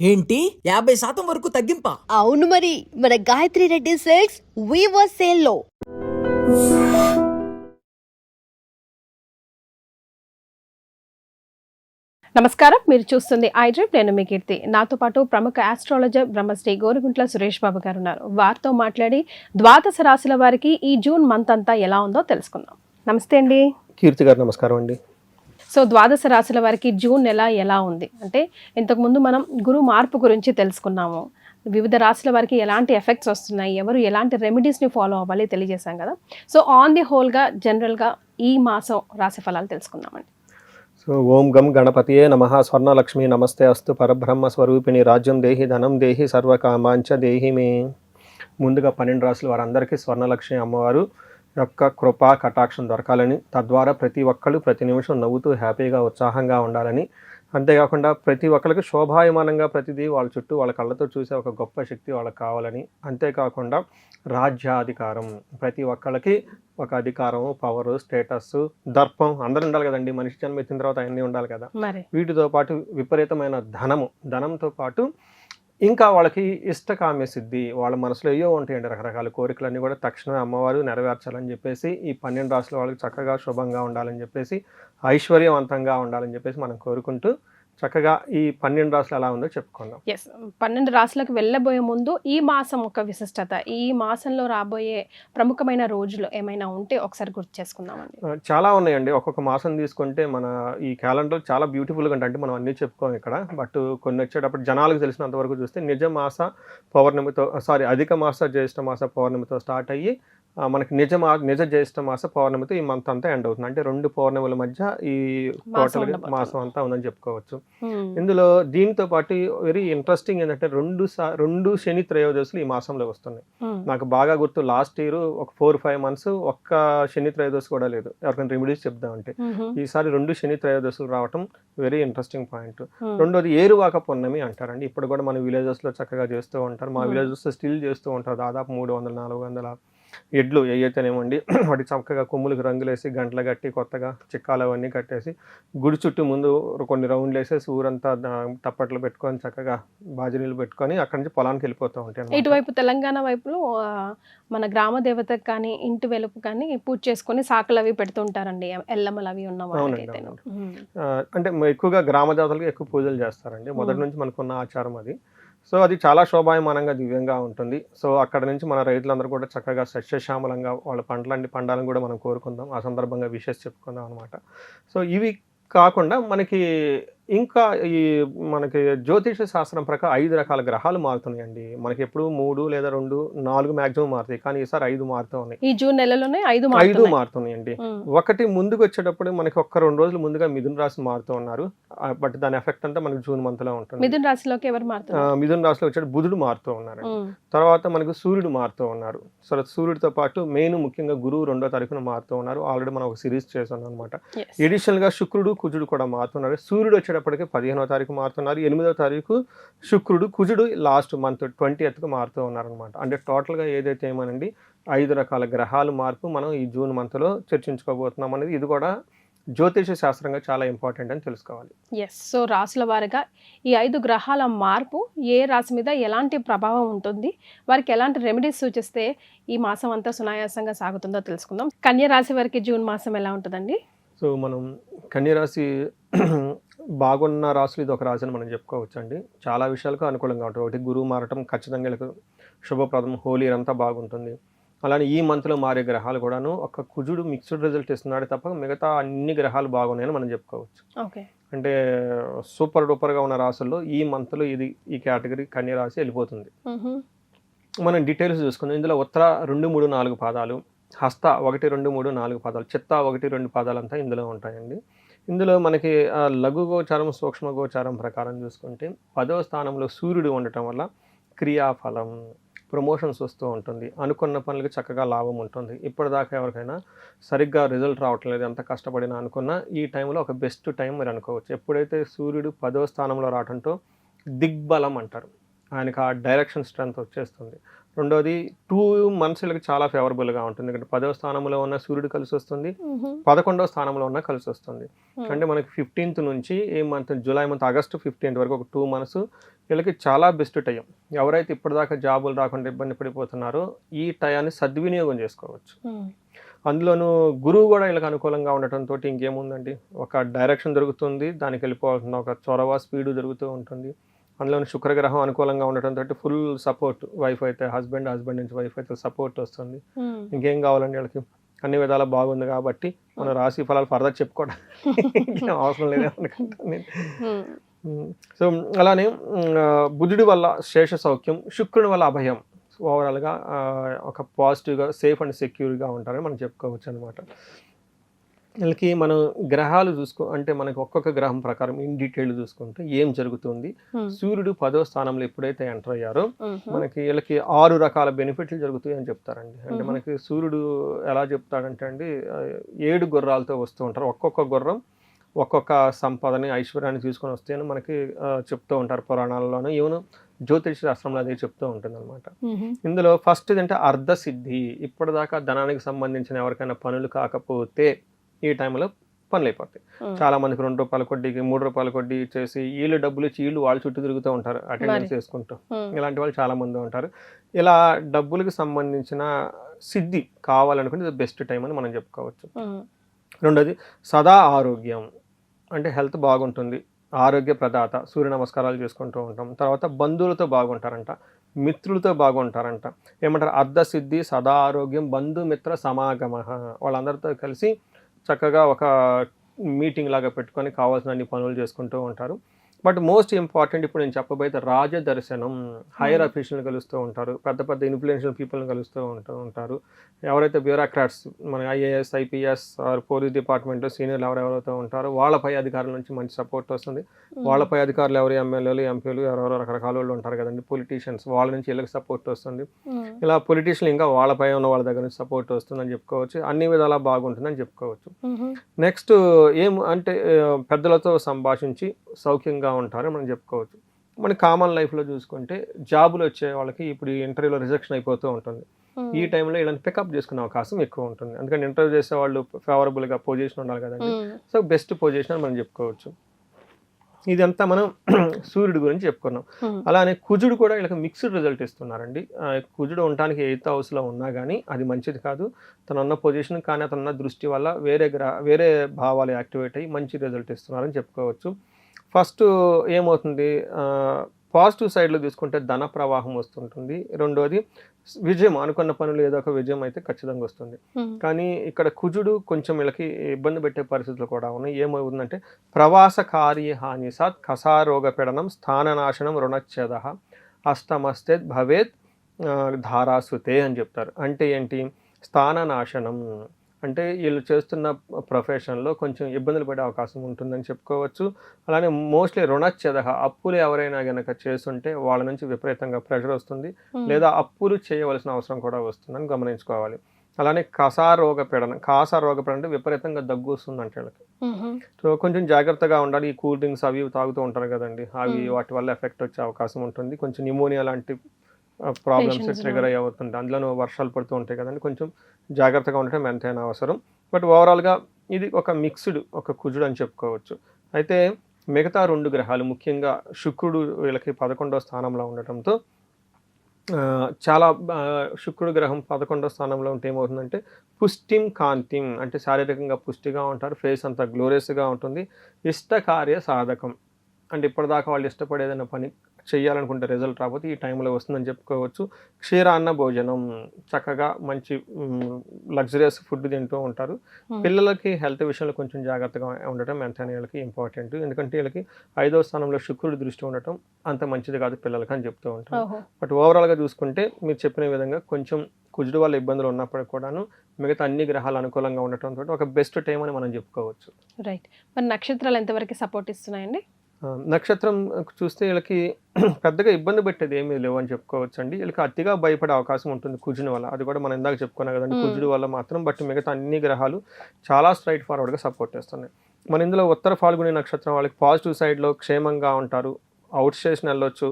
ఏంటి 50% వరకు తగ్గింపా? అవును మరి మన Gayatri Reddy silks weaver sale లో. నమస్కారం, మీరు చూస్తుంది ఐ డ్రీమ్. నేను మీ కీర్తి. నాతో పాటు ప్రముఖ ఆస్ట్రాలజర్ బ్రహ్మశ్రీ గోరుగుంట్ల సురేష్ బాబు గారు ఉన్నారు. వారితో మాట్లాడి ద్వాదశ రాశుల వారికి ఈ జూన్ మంత్ అంతా ఎలా ఉందో తెలుసుకుందాం. నమస్తే అండి. కీర్తి గారు నమస్కారం అండి. సో ద్వాదశ రాశుల వారికి జూన్ నెల ఎలా ఉంది అంటే, ఇంతకుముందు మనం గురు మార్పు గురించి తెలుసుకున్నాము. వివిధ రాశుల వారికి ఎలాంటి ఎఫెక్ట్స్ వస్తున్నాయి, ఎవరు ఎలాంటి రెమెడీస్ని ఫాలో అవ్వాలి తెలియజేశాం కదా. సో ఆన్ ది హోల్గా జనరల్గా ఈ మాసం రాశి ఫలాలు తెలుసుకుందామండి. సో ఓం గం గణపతియే నమః. స్వర్ణలక్ష్మి నమస్తే అస్తు. పరబ్రహ్మ స్వరూపిణి రాజ్యం దేహి ధనం దేహి సర్వకామాంచ దేహి మే. ముందుగా 12 రాశుల వారందరికీ స్వర్ణలక్ష్మి అమ్మవారు యొక్క కృపా కటాక్షం దొరకాలని, తద్వారా ప్రతి ఒక్కళ్ళు ప్రతి నిమిషం నవ్వుతూ హ్యాపీగా ఉత్సాహంగా ఉండాలని, అంతేకాకుండా ప్రతి ఒక్కరికి శోభాయమానంగా ప్రతిదీ వాళ్ళ చుట్టూ వాళ్ళ కళ్ళతో చూసే ఒక గొప్ప శక్తి వాళ్ళకి కావాలని, అంతేకాకుండా రాజ్యాధికారం, ప్రతి ఒక్కళ్ళకి ఒక అధికారము, పవరు, స్టేటస్, దర్పం అందరూ ఉండాలి కదండి. మనిషి జన్మ ఎత్తిన తర్వాత అన్నీ ఉండాలి కదా. వీటితో పాటు విపరీతమైన ధనంతో పాటు ఇంకా వాళ్ళకి ఇష్టకామ్య సిద్ధి, వాళ్ళ మనసులో ఏవో ఉంటాయండి రకరకాల కోరికలన్నీ కూడా తక్షణమే అమ్మవారు నెరవేర్చాలని చెప్పేసి, ఈ 12 రాశుల వాళ్ళకి చక్కగా శుభంగా ఉండాలని చెప్పేసి, ఐశ్వర్యవంతంగా ఉండాలని చెప్పేసి మనం కోరుకుంటూ చక్కగా ఈ 12 రాశులు ఎలా ఉందో చెప్పుకుందాం. 12 రాశులకు వెళ్ళబోయే ముందు ఈ మాసం ఒక విశిష్టత, ఈ మాసంలో రాబోయే ప్రముఖమైన రోజులు ఏమైనా ఉంటే ఒకసారి గుర్తు చేసుకుందామండి. చాలా ఉన్నాయండి. ఒక్కొక్క మాసం తీసుకుంటే మన ఈ క్యాలెండర్ చాలా బ్యూటిఫుల్గా అంటే మనం అన్నీ చెప్పుకోం ఇక్కడ. బట్ కొన్ని వచ్చేటప్పుడు జనాలకు తెలిసినంత వరకు చూస్తే అధిక మాస జ్యేష్ఠ మాస పౌర్ణమితో స్టార్ట్ అయ్యి మనకి నిజ జ్యేష్ఠ మాస పౌర్ణమితో ఈ మంత్ అంతా ఎండ్ అవుతుంది. అంటే 2 పౌర్ణముల మధ్య ఈ టోటల్ మాసం అంతా ఉందని చెప్పుకోవచ్చు. ఇందులో దీంతో పాటు వెరీ ఇంట్రెస్టింగ్ ఏంటంటే 2 శని త్రయోదశులు ఈ మాసంలో వస్తున్నాయి. నాకు బాగా గుర్తు, లాస్ట్ ఇయర్ ఒక 4-5 మంత్స్ ఒక్క శని త్రయోదశి కూడా లేదు. ఎవరికైనా రెమెడీస్ చెప్దామంటే ఈసారి 2 శని త్రయోదశులు రావటం వెరీ ఇంట్రెస్టింగ్ పాయింట్. రెండోది ఏరువాక పున్నమి అంటారండి. ఇప్పుడు కూడా మన విలేజెస్ లో చక్కగా చేస్తూ ఉంటారు. మా విలేజెస్ స్టిల్ చేస్తూ ఉంటారు. దాదాపు 300-400 ఎడ్లు ఏవైతేనేమండి వాటి చక్కగా కొమ్ములకు రంగులేసి గంటలు కట్టి కొత్తగా చిక్కాలు అవన్నీ కట్టేసి గుడి చుట్టూ ముందు కొన్ని రౌండ్లు వేసేసి ఊరంతా తప్పట్లు పెట్టుకొని చక్కగా బాజనీళ్ళు పెట్టుకొని అక్కడి నుంచి పొలానికి వెళ్ళిపోతూ ఉంటాయి. ఇటువైపు తెలంగాణ వైపులో మన గ్రామ దేవతకు కానీ ఇంటి వెలుపు కానీ పూజ చేసుకొని సాకులు అవి పెడుతుంటారండి, ఎల్లమ్మలు అవి ఉన్న వాళ్ళైతే. అంటే ఎక్కువగా గ్రామ దేవతలకు ఎక్కువ పూజలు చేస్తారండి. మొదటి నుంచి మనకున్న ఆచారం అది. సో అది చాలా శోభాయమానంగా దివ్యంగా ఉంటుంది. సో అక్కడ నుంచి మన రైతులందరూ కూడా చక్కగా సస్యశ్యామలంగా వాళ్ళ పంటలన్నీ పండాలని కూడా మనం కోరుకుందాం. ఆ సందర్భంగా విషెస్ చెప్పుకుందాం అనమాట. సో ఇవి కాకుండా మనకి ఇంకా ఈ మనకి జ్యోతిష శాస్త్రం ప్రకారం 5 రకాల గ్రహాలు మారుతున్నాయండి. మనకి ఎప్పుడు 3 లేదా 2, 4 మాక్సిమం మారుతాయి. కానీ ఈసారి 5 మారుతూ ఉన్నాయి. ఈ జూన్ నెలలోనే 5 మారుతున్నాయండి. ఒకటి ముందుకు వచ్చేటప్పుడు మనకి 1-2 రోజులు ముందుగా మిథున రాశి మారుతూ ఉన్నారు. బట్ దాని ఎఫెక్ట్ అంతా మనకి జూన్ మంత్ లో ఉంటుంది. మిథున రాశిలోకి ఎవరు మారుతున్నారు? మిథున రాశిలో వచ్చేటప్పుడు బుధుడు మారుతూ ఉన్నారు. తర్వాత మనకు సూర్యుడు మారుతూ ఉన్నారు. సో సూర్యుడితో పాటు మెయిన్ ముఖ్యంగా గురువు 2వ తారీఖున మారుతూ ఉన్నారు. ఆల్రెడీ మనం ఒక సిరీస్ చేసాం అనమాట. ఎడిషనల్ గా శుక్రుడు కుజుడు కూడా మారుతున్నారు. సూర్యుడు వచ్చేటప్పటికి 15వ తారీఖు మారుతున్నారు. 8వ తారీఖు శుక్రుడు, కుజుడు లాస్ట్ మంత్ 20th మారుతూ ఉన్నారనమాట. అంటే టోటల్గా ఏదైతే ఏమనండి 5 రకాల గ్రహాలు మార్పు మనం ఈ జూన్ మంత్లో చర్చించుకోబోతున్నాం అనేది, ఇది కూడా జ్యోతిష శాస్త్రంగా చాలా ఇంపార్టెంట్ అని తెలుసుకోవాలి. సో రాశుల వారిగా ఈ 5 గ్రహాల మార్పు ఏ రాశి మీద ఎలాంటి ప్రభావం ఉంటుంది, వారికి ఎలాంటి రెమెడీస్ సూచిస్తే ఈ మాసం అంతా సునాయాసంగా సాగుతుందో తెలుసుకుందాం. కన్య రాశి వారికి జూన్ మాసం ఎలా ఉంటుందండి? సో మనం కన్యరాశి బాగున్న రాశులు ఇది ఒక రాశి అని మనం చెప్పుకోవచ్చు అండి. చాలా విషయాలకు అనుకూలంగా ఉంటుంది. ఒకటి గురువు మారటం ఖచ్చితంగా శుభప్రదం, హోలీ అంతా బాగుంటుంది. అలానే ఈ మంత్లో మారే గ్రహాలు కూడాను ఒక కుజుడు మిక్స్డ్ రిజల్ట్ ఇస్తున్నాడు తప్ప మిగతా అన్ని గ్రహాలు బాగున్నాయని మనం చెప్పుకోవచ్చు. అంటే సూపర్ డూపర్గా ఉన్న రాశుల్లో ఈ మంత్లో ఈ కేటగిరీ కన్య రాశి వెళ్ళిపోతుంది. మనం డీటెయిల్స్ చూసుకుందాం. ఇందులో ఉత్తర 2, 3, 4 పాదాలు, హస్త 1, 2, 3, 4 పాదాలు, చిత్త 1, 2 పాదాలు అంతా ఇందులో ఉంటాయండి. ఇందులో మనకి లఘు గోచారం, సూక్ష్మ గోచారం ప్రకారం చూసుకుంటే 10వ స్థానంలో సూర్యుడు ఉండటం వల్ల క్రియాఫలం, ప్రమోషన్స్ వస్తూ ఉంటుంది. అనుకున్న పనులకు చక్కగా లాభం ఉంటుంది. ఇప్పటిదాకా ఎవరికైనా సరిగ్గా రిజల్ట్ రావట్లేదు, ఎంత కష్టపడినా అనుకున్నా ఈ టైంలో ఒక బెస్ట్ టైం మీరు అనుకోవచ్చు. ఎప్పుడైతే సూర్యుడు 10వ స్థానంలో రావడంతో దిగ్బలం అంటారు. ఆయనకు ఆ డైరెక్షన్ స్ట్రెంత్ వచ్చేస్తుంది. రెండోది 2 months వీళ్ళకి చాలా ఫేవరబుల్గా ఉంటుంది. ఎందుకంటే 10వ స్థానంలో ఉన్న సూర్యుడు కలిసి వస్తుంది, 11వ స్థానంలో ఉన్న కలిసి వస్తుంది. అంటే మనకి 15th నుంచి ఈ month July month August 15th వరకు ఒక 2 months వీళ్ళకి చాలా బెస్ట్ టైం. ఎవరైతే ఇప్పటిదాకా జాబులు రాకుండా ఇబ్బంది పడిపోతున్నారో ఈ టయాన్ని సద్వినియోగం చేసుకోవచ్చు. అందులోనూ గురువు కూడా వీళ్ళకి అనుకూలంగా ఉండటంతో ఇంకేముందండి, ఒక డైరెక్షన్ దొరుకుతుంది, దానికి వెళ్ళిపోవాల్సిన ఒక చొరవ స్పీడు జరుగుతూ ఉంటుంది. అందులోని శుక్రగ్రహం అనుకూలంగా ఉండటంతో ఫుల్ సపోర్ట్, వైఫ్ అయితే హస్బెండ్ నుంచి వైఫ్ అయితే సపోర్ట్ వస్తుంది. ఇంకేం కావాలండి వీళ్ళకి, అన్ని విధాలా బాగుంది కాబట్టి మన రాశి ఫలాలు ఫర్దర్ చెప్పుకోవడం అవసరం లేదనుకుంటాను నేను. సో అలానే బుధుడి వల్ల శేష సౌఖ్యం, శుక్రుని వల్ల అభయం. ఓవరాల్గా ఒక పాజిటివ్గా సేఫ్ అండ్ సెక్యూర్గా ఉంటారని మనం చెప్పుకోవచ్చు అనమాట. వీళ్ళకి మనం గ్రహాలు అంటే మనకి ఒక్కొక్క గ్రహం ప్రకారం ఇన్ డీటెయిల్ చూసుకుంటే ఏం జరుగుతుంది. సూర్యుడు 10వ స్థానంలో ఎప్పుడైతే ఎంటర్ అయ్యారో మనకి వీళ్ళకి 6 రకాల బెనిఫిట్లు జరుగుతాయి అని చెప్తారండి. అంటే మనకి సూర్యుడు ఎలా చెప్తాడంటే అండి, 7 గుర్రాలతో వస్తూ ఉంటారు. ఒక్కొక్క గుర్రం ఒక్కొక్క సంపదని ఐశ్వర్యాన్ని తీసుకొని వస్తాయని మనకి చెప్తూ ఉంటారు పురాణాలలోనూ. ఈవెన్ జ్యోతిష శాస్త్రంలో అదే చెప్తూ ఉంటుంది అనమాట. ఇందులో ఫస్ట్ ఏంటంటే అర్ధసిద్ధి. ఇప్పటిదాకా ధనానికి సంబంధించిన ఎవరికైనా పనులు కాకపోతే ఈ టైంలో పనులు అయిపోతాయి. చాలా మందికి 2 రూపాయల కొడ్డీకి 3 రూపాయల కొడ్డీ ఇచ్చేసి వీళ్ళు డబ్బులు ఇచ్చి వీళ్ళు వాళ్ళ చుట్టూ తిరుగుతూ ఉంటారు అటెండెన్స్ చేసుకుంటూ. ఇలాంటి వాళ్ళు చాలా మంది ఉంటారు. ఇలా డబ్బులకు సంబంధించిన సిద్ధి కావాలనుకుంటే ఇది బెస్ట్ టైం అని మనం చెప్పుకోవచ్చు. రెండోది సదా ఆరోగ్యం, అంటే హెల్త్ బాగుంటుంది, ఆరోగ్య ప్రదాత, సూర్య నమస్కారాలు చేసుకుంటూ ఉంటాం. తర్వాత బంధువులతో బాగుంటారంట, మిత్రులతో బాగుంటారంట. ఏమంటారు, అర్ధసిద్ధి, సదా ఆరోగ్యం, బంధుమిత్ర సమాగమ. వాళ్ళందరితో కలిసి చక్కగా ఒక మీటింగ్ లాగా పెట్టుకొని కావాల్సిన అన్ని పనులు చేసుకుంటూ ఉంటారు. బట్ మోస్ట్ ఇంపార్టెంట్ ఇప్పుడు నేను చెప్పబోతే రాజదర్శనం. హైయర్ అఫీషియల్ని కలుస్తూ ఉంటారు, పెద్ద పెద్ద ఇన్ఫ్లుయెన్షియల్ పీపుల్ని కలుస్తూ ఉంటారు. ఎవరైతే బ్యూరోక్రాట్స్, మన IAS, IPS or police department సీనియర్లు ఎవరెవరైతే ఉంటారో వాళ్ళపై అధికారుల నుంచి మంచి సపోర్ట్ వస్తుంది. వాళ్ళపై అధికారులు ఎవరు, ఎమ్మెల్యేలు, ఎంపీలు, ఎవరెవరో రకరకాల వాళ్ళు ఉంటారు కదండి, పొలిటీషియన్స్, వాళ్ళ నుంచి వీళ్ళకి సపోర్ట్ వస్తుంది. ఇలా పొలిటీషియన్లు ఇంకా వాళ్ళపై ఉన్న వాళ్ళ దగ్గర నుంచి సపోర్ట్ వస్తుందని చెప్పుకోవచ్చు. అన్ని విధాలా బాగుంటుందని చెప్పుకోవచ్చు. నెక్స్ట్ అంటే పెద్దలతో సంభాషించి సౌఖ్యంగా ఉంటారని మనం చెప్పుకోవచ్చు. మన కామన్ లైఫ్లో చూసుకుంటే జాబులు వచ్చే వాళ్ళకి ఇప్పుడు ఇంటర్వ్యూలో రిజెక్షన్ అయిపోతూ ఉంటుంది. ఈ టైంలో ఇలాంటి పికప్ చేసుకునే అవకాశం ఎక్కువ ఉంటుంది. ఎందుకంటే ఇంటర్వ్యూ చేసే వాళ్ళు ఫేవరబుల్గా పొజిషన్ ఉండాలి కదండి. సో బెస్ట్ పొజిషన్ అని మనం చెప్పుకోవచ్చు. ఇదంతా మనం సూర్యుడి గురించి చెప్పుకున్నాం. అలానే కుజుడు కూడా వీళ్ళకి మిక్స్డ్ రిజల్ట్ ఇస్తున్నారండి. కుజుడు ఉండటానికి 8th హౌస్లో ఉన్నా కానీ అది మంచిది కాదు. తనున్న పొజిషన్ కానీ అతనున్న దృష్టి వల్ల వేరే భావాలు యాక్టివేట్ అయ్యి మంచి రిజల్ట్ ఇస్తున్నారని చెప్పుకోవచ్చు. ఫస్ట్ ఏమవుతుంది, పాజిటివ్ సైడ్లో తీసుకుంటే ధన ప్రవాహం వస్తుంటుంది. రెండోది విజయం, అనుకున్న పనులు ఏదో ఒక విజయం అయితే ఖచ్చితంగా వస్తుంది. కానీ ఇక్కడ కుజుడు కొంచెం వీళ్ళకి ఇబ్బంది పెట్టే పరిస్థితులు కూడా ఉన్నాయి. ఏమవుతుందంటే ప్రవాస కార్య హాని సాత్ కసారోగ పీడనం స్థాననాశనం రుణచ్ఛేద అష్టమస్తే భవేత్ ధారాసుతే అని చెప్తారు. అంటే ఏంటి, స్థాననాశనం అంటే వీళ్ళు చేస్తున్న ప్రొఫెషన్లో కొంచెం ఇబ్బందులు పడే అవకాశం ఉంటుందని చెప్పుకోవచ్చు. అలానే మోస్ట్లీ రుణచ్ఛేద, అప్పులు ఎవరైనా కనుక చేస్తుంటే వాళ్ళ నుంచి విపరీతంగా ప్రెషర్ వస్తుంది, లేదా అప్పులు చేయవలసిన అవసరం కూడా వస్తుందని గమనించుకోవాలి. అలానే కాసారోగ పీడనం అంటే విపరీతంగా దగ్గు వస్తుంది అంటే వీళ్ళకి. సో కొంచెం జాగ్రత్తగా ఉండాలి. ఈ కూల్ డ్రింక్స్ అవి తాగుతూ ఉంటారు కదండి, అవి వాటి వల్ల ఎఫెక్ట్ వచ్చే అవకాశం ఉంటుంది. కొంచెం న్యూమోనియా లాంటి ప్రాబ్లమ్స్ ట్రిగర్ అవుతుంటాయి. అందులో వర్షాలు పడుతూ ఉంటాయి కదండి, కొంచెం జాగ్రత్తగా ఉండటం ఎంతైనా అవసరం. బట్ ఓవరాల్గా ఇది ఒక మిక్స్డ్ ఒక కుజుడు అని చెప్పుకోవచ్చు. అయితే మిగతా 2 గ్రహాలు, ముఖ్యంగా శుక్రుడు వీళ్ళకి 11వ స్థానంలో ఉండటంతో చాలా శుక్రుడు గ్రహం 11వ స్థానంలో ఉంటే ఏమవుతుందంటే పుష్టిం కాంతిం, అంటే శారీరకంగా పుష్టిగా ఉంటారు, ఫేస్ అంతా గ్లోరియస్గా ఉంటుంది. ఇష్టకార్య సాధకం, అంటే ఇప్పటిదాకా వాళ్ళు ఇష్టపడేదన్న పని చేయాలనుకుంటే రిజల్ట్ రాకపోతే ఈ టైంలో వస్తుందని చెప్పుకోవచ్చు. క్షీరాన్న భోజనం, చక్కగా మంచి లగ్జరియస్ ఫుడ్ తింటూ ఉంటారు. పిల్లలకి హెల్త్ విషయంలో కొంచెం జాగ్రత్తగా ఉండటం ఎంతైనా వీళ్ళకి ఇంపార్టెంట్. ఎందుకంటే వీళ్ళకి 5వ స్థానంలో శుక్రుడు దృష్టి ఉండటం అంత మంచిది కాదు పిల్లలకి అని చెప్తూ ఉంటారు. బట్ ఓవరాల్గా చూసుకుంటే మీరు చెప్పిన విధంగా కొంచెం కుజుడు వల్ల ఇబ్బందులు ఉన్నప్పటికీ కూడాను మిగతా అన్ని గ్రహాలు అనుకూలంగా ఉండటంతో ఒక బెస్ట్ టైం అని మనం చెప్పుకోవచ్చు. రైట్. మరి నక్షత్రాలు ఎంతవరకు సపోర్ట్ ఇస్తున్నాయండి? నక్షత్రం చూస్తే వీళ్ళకి పెద్దగా ఇబ్బంది పెట్టేది ఏమీ లేవు అని చెప్పుకోవచ్చు అండి. వీళ్ళకి అతిగా భయపడే అవకాశం ఉంటుంది కుజుని వల్ల, అది కూడా మనం ఇందాక చెప్పుకున్నాం కదండి కుజుడు వల్ల మాత్రం. బట్ మిగతా అన్ని గ్రహాలు చాలా స్ట్రైట్ ఫార్వర్డ్గా సపోర్ట్ చేస్తున్నాయి. మన ఇందులో ఉత్తర ఫాల్గుని నక్షత్రం వాళ్ళకి పాజిటివ్ సైడ్లో క్షేమంగా ఉంటారు, అవుట్ స్టేషన్ వెళ్ళొచ్చు,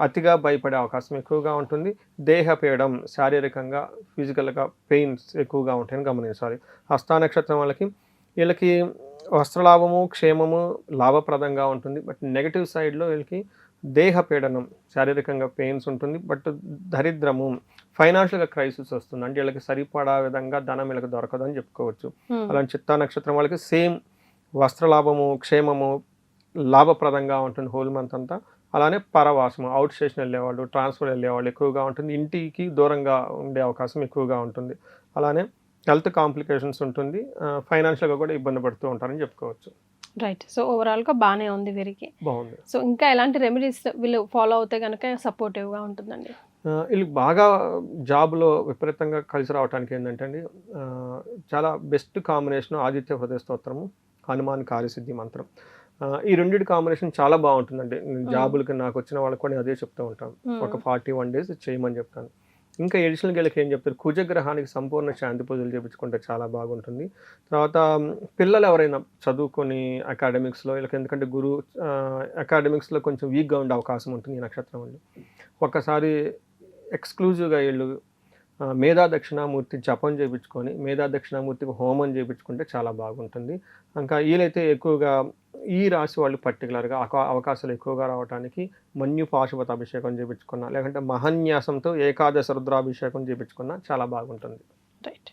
అతిగా భయపడే అవకాశం ఎక్కువగా ఉంటుంది. దేహపీడం, శారీరకంగా ఫిజికల్గా పెయిన్స్ ఎక్కువగా ఉంటాయని గమనించాలి. హస్త నక్షత్రం వాళ్ళకి వీళ్ళకి వస్త్రలాభము, క్షేమము లాభప్రదంగా ఉంటుంది. బట్ నెగటివ్ సైడ్లో వీళ్ళకి దేహపీడనం, శారీరకంగా పెయిన్స్ ఉంటుంది. బట్ దరిద్రము, ఫైనాన్షియల్గా క్రైసిస్ వస్తుంది. అంటే వీళ్ళకి సరిపడా విధంగా ధనం వీళ్ళకి దొరకదు అని చెప్పుకోవచ్చు. అలాంటి చిత్తా నక్షత్రం వాళ్ళకి సేమ్ వస్త్రలాభము, క్షేమము లాభప్రదంగా ఉంటుంది హోల్ మంత్ అంతా. అలానే పరవాసము, అవుట్ స్టేషన్ వెళ్ళేవాళ్ళు, ట్రాన్స్ఫర్ వెళ్ళేవాళ్ళు ఎక్కువగా ఉంటుంది. ఇంటికి దూరంగా ఉండే అవకాశం ఎక్కువగా ఉంటుంది. అలానే హెల్త్ కాంప్లికేషన్స్ ఉంటుంది. ఫైనాన్షియల్గా కూడా ఇబ్బంది పడుతూ ఉంటారని చెప్పుకోవచ్చు. రైట్. సో ఓవరాల్గా బాగానే ఉంది వీరికి. బాగుంది. సో ఇంకా ఎలాంటి రెమెడీస్ వీళ్ళు ఫాలో అవుతే కనుక సపోర్టివ్గా ఉంటుందండి? వీళ్ళకి బాగా జాబ్లో విపరీతంగా కలిసి రావడానికి ఏంటంటే అండి, చాలా బెస్ట్ కాంబినేషన్ ఆదిత్య హృదయ స్తోత్రము, హనుమాన్ కార్యసిద్ధి మంత్రం. ఈ రెండింటి కాంబినేషన్ చాలా బాగుంటుందండి. జాబులకి నాకు వచ్చిన వాళ్ళకి కూడా అదే చెప్తూ ఉంటాను. ఒక 41 days చేయమని చెప్తాను. ఇంకా ఎడిషనల్గా వీళ్ళకి ఏం చెప్తారు, కుజగ్రహానికి సంపూర్ణ శాంతి పూజలు చేయించుకుంటే చాలా బాగుంటుంది. తర్వాత పిల్లలు ఎవరైనా చదువుకొని అకాడమిక్స్లో వీళ్ళకి, ఎందుకంటే గురువు అకాడమిక్స్లో కొంచెం వీక్గా ఉండే అవకాశం ఉంటుంది ఈ నక్షత్రం వాళ్ళు. ఒక్కసారి ఎక్స్క్లూజివ్గా వీళ్ళు మేధా దక్షిణామూర్తి జపం చేయించుకొని మేధా దక్షిణామూర్తికి హోమం చేయించుకుంటే చాలా బాగుంటుంది. ఇంకా వీళ్ళైతే ఎక్కువగా ఈ రాశి వాళ్ళు పర్టికులర్గా అవకాశాలు ఎక్కువగా రావడానికి మన్యు పాశుపత అభిషేకం చేయించుకున్నా, లేకంటే మహన్యాసంతో ఏకాదశ రుద్రాభిషేకం చేయించుకున్నా చాలా బాగుంటుంది. Right.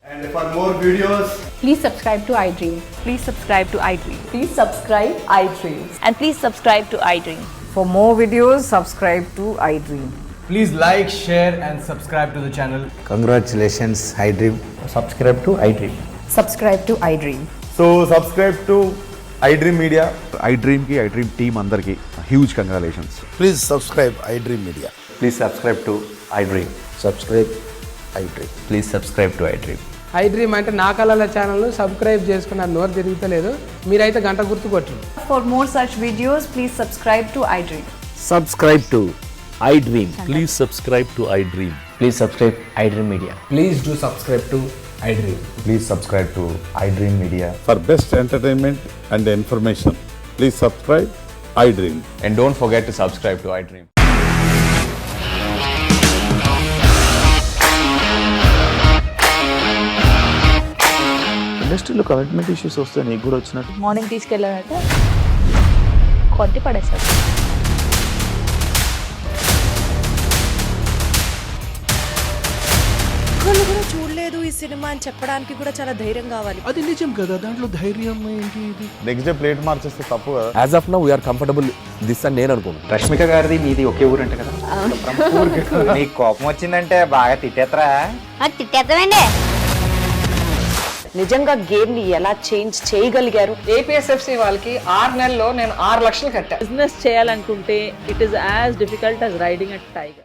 And for more videos, Please subscribe to iDream. Please subscribe to iDream. Please subscribe iDream. And please subscribe to iDream. For more videos, subscribe to iDream. please like, share and subscribe to the channel. Congratulations, iDream. Subscribe to iDream. Subscribe to iDream. So subscribe to iDream Media. iDream की iDream team अंदर की huge congratulations. Please subscribe iDream Media. Please subscribe to iDream. Subscribe iDream. Please subscribe to iDream. iDream అంటే నా కళల ఛానల్ను subscribe చేసుకున్నారు, నోరు తిరుగుతలేదు. మీరైతే గంట గుర్తు కొట్టండి. For more such videos, please subscribe to iDream. Subscribe to iDream. Please subscribe to iDream. Please subscribe iDream Media. Please do subscribe to iDream. Please subscribe to iDream Media. For best entertainment and information, please subscribe iDream. And don't forget to subscribe to iDream. ఇండస్ట్రీలో commitment issues వస్తే నీకు కూడా వచ్చినట్టు morning తీసుకెళ్ళారంటే కొద్ది పడేసారు. ఒక్కళ్ళు కూడా చూడలేదు ఈ సినిమా అని చెప్పడానికి కూడా చాలా ధైర్యం కావాలి. అది నిజం కదా, దాంట్లో ధైర్యం ఏంటి? ఇది నెక్స్ట్ డే ప్లేట్ మార్చేస్తే తప్పు కదా. As of now we are comfortable this అని నేను అనుకుంటున్నాను. రష్మిక గారిది మీది ఒకే ఊరంట కదా. నీకు కోపం వచ్చిందంటే బాగా తిట్టేత్తరా? తిట్టేద్దామండి. నిజంగా గేమ్ ని ఎలా చేంజ్ చేయగలిగారు? ఏపీఎస్ఎఫ్సి వాళ్ళకి 6 నెలల్లో నేను 6 లక్షలు కట్టా. బిజినెస్ చేయాలనుకుంటే it is as difficult as riding a tiger.